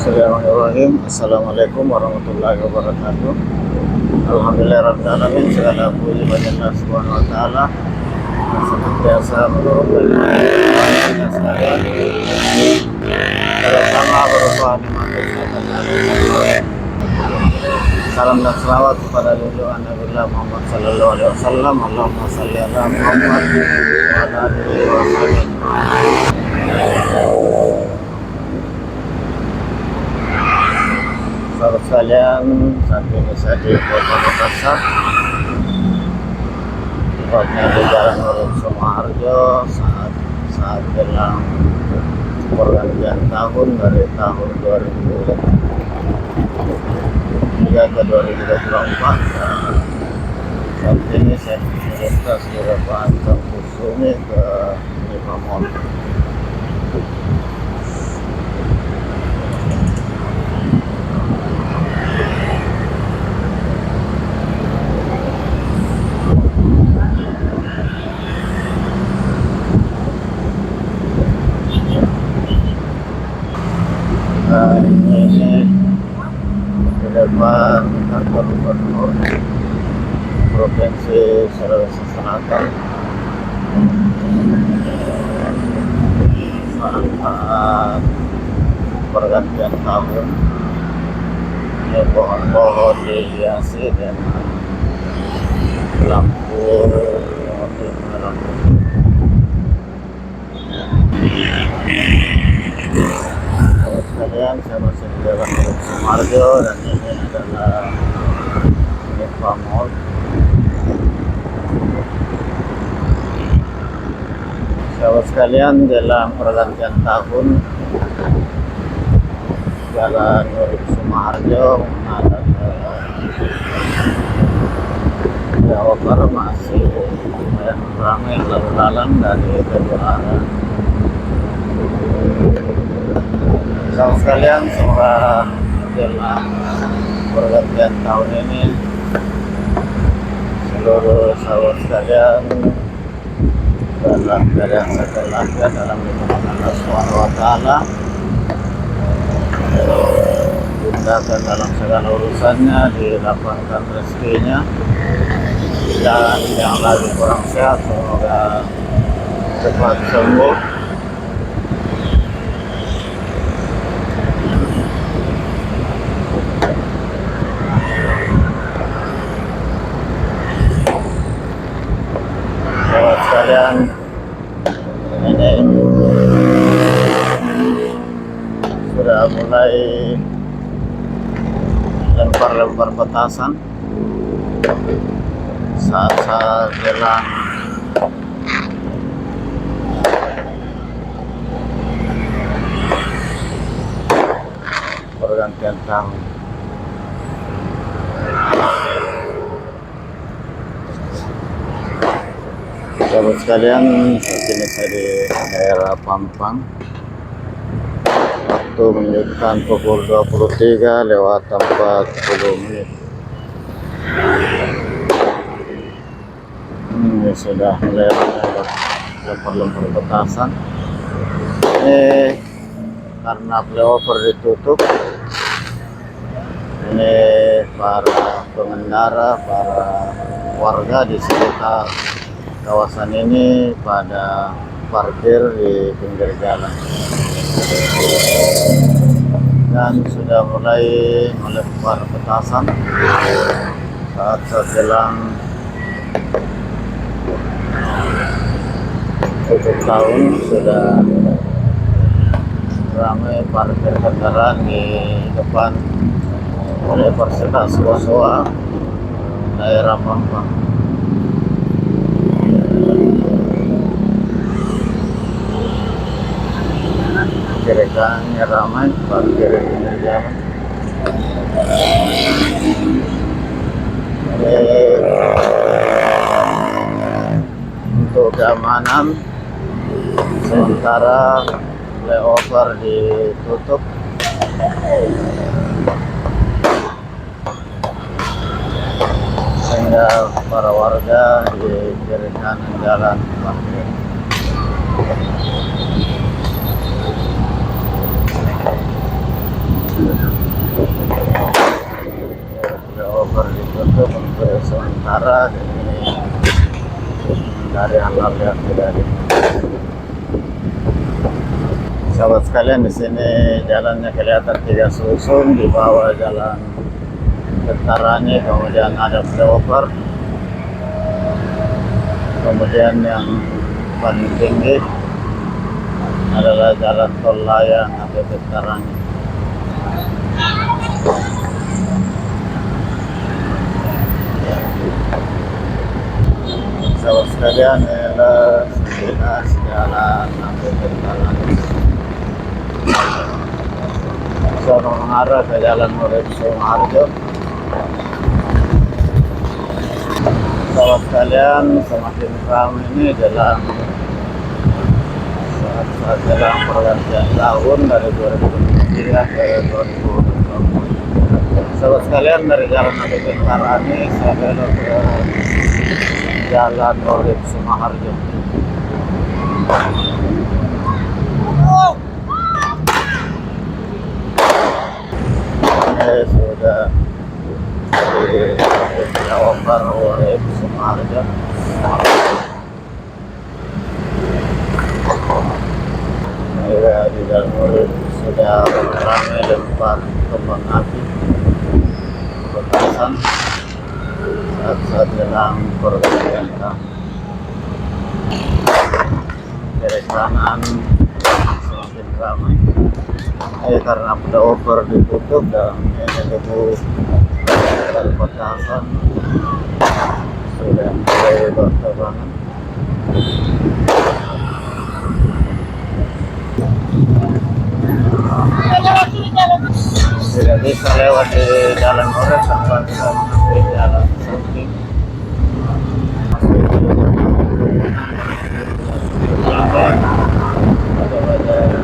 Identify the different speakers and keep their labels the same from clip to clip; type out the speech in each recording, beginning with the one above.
Speaker 1: Bismillahirrahmanirrahim. Assalamualaikum warahmatullahi wabarakatuh. Alhamdulillahirrahmanirrahim. Segala puji bagi Allah Subhanahu wa Ta'ala yang senantiasa menurunkan kita sekalian. Terutama berupa nikmat kesehatan dan kehidupan. Salam dan salawat kepada junjungan Nabi Muhammad sallallahu alaihi wasallam. Allahumma shalli ala Muhammad wa ala alihi wa sahbihi. Sahabat sekalian, saat ini saya di Kota Makassar, tepatnya di Jalan Urip Sumoharjo, saat jelang pergantian tahun dari tahun 2023 ke 2024. Saat ini saya melintas di depan kampus Umi ke Nipa Mall. Ini di depan kantor gubernur Provinsi Sulawesi Selatan saat pergantian tahun. Ini pohon-pohon dihiasi dengan lampu merah. Sekalian, saya masih di Jalan Urip Sumoharjo dan ini adalah Nipa Mall. Sahabat sekalian, dalam pergantian tahun Jalan Urip Sumoharjo menghadap ke Jawa Barat masih lumayan ramai lalu lalang dari kedua arah. Sahabat sekalian, semoga dalam pergantian tahun ini seluruh sahabat sekalian dalam keadaan sehat walafiat dalam lindungan Allah Subhanahu wa Ta'ala, dimudahkan dalam segala urusannya, dilapangkan rezekinya, dan yang lagi kurang sehat semoga cepat sembuh. Sekalian, ini sudah mulai lempar-lempar petasan saat jelang pergantian tahun. Sahabat sekalian, saat ini saya di daerah Pampang. Waktu menunjukkan pukul 23:40. Ini sudah mulai lempar-lempar petasan. Ini karena flyover ditutup. Ini para pengendara, para warga di sekitar kawasan ini pada parkir di pinggir jalan dan sudah mulai melempar petasan saat jelang tutup tahun. Sudah ramai parkir kendaraan di depan Universitas Wosoa daerah Pampang. Kiri kanannya ramai, parkir di pinggir jalan. Untuk keamanan sementara flyover ditutup sehingga para warga di kiri kanan jalan parkir. Utara. Ini dari halal yang tidak di sahabat sekalian, di sini jalannya kelihatan tiga susun, di bawah jalan tentaranya, kemudian ada flyover, kemudian yang paling tinggi adalah jalan tol layang atau tentaranya. Sahabat sekalian, inilah sekilas jalan atau tentaranya. Sono mengarah ke jalan Urip Sumoharjo. Sahabat sekalian, semakin ramai ini dalam saat jelang pergantian tahun dari 2023 ke 2024. Sahabat sekalian, dari jalan Adi Tentarani saya belok ke jalan Urip Sumoharjo. Ini sudah di flyover Urip Sumoharjo. Di dalam Urip sudah ramai lempar kembang api petasan saat jelang pergantian tahun. Dari kanan semakin ramai karena flyover ditutup dan ini debu dari petasan sudah mulai bertebangan. Tidak bisa lewat di jalan Urip tanpa bisa mengambil jalan samping.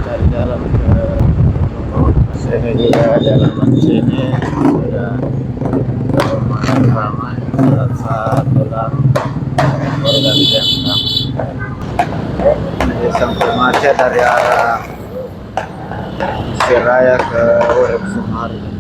Speaker 1: Cari jalan ke sini juga, jalan sini sudah lumayan ramai saat jelang pergantian tahun. Ini sampai macet dari arah Siraya ke Urip Sumoharjo.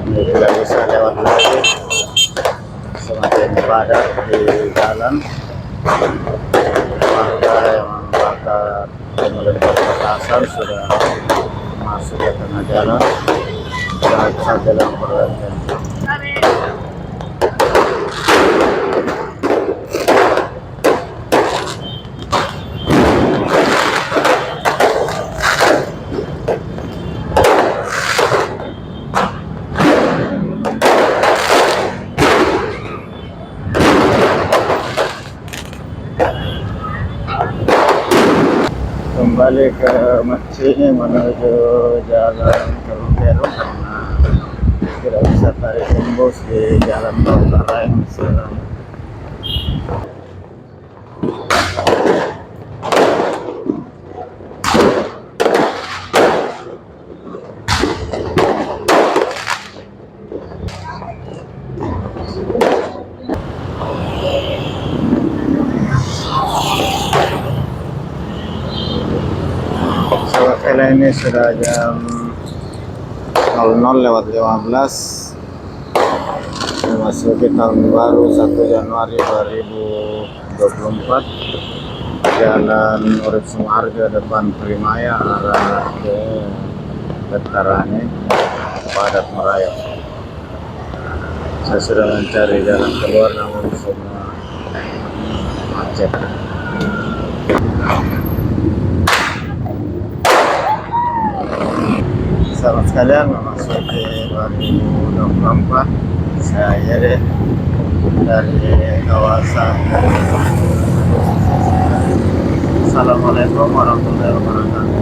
Speaker 1: Ini tidak bisa lewat lagi, semakin padat di jalan. Warga yang membakar melempar petasan sudah masuk ke tengah jalan saat jelang pergantian. Kembali ke masjid menuju jalan Kelungkeru karena tidak bisa tarik tembus di jalan tol layang Selang. Kali ini sudah jam 00:15, memasuki tahun baru 1 Januari 2024. Jalan Urip Sumoharjo depan Primaya arah ke Tentarani padat merayap. Saya sudah mencari jalan keluar namun semua macet. Sahabat sekalian, memasuki 2024, saya Yere dari kawasan. Assalamualaikum warahmatullahi wabarakatuh.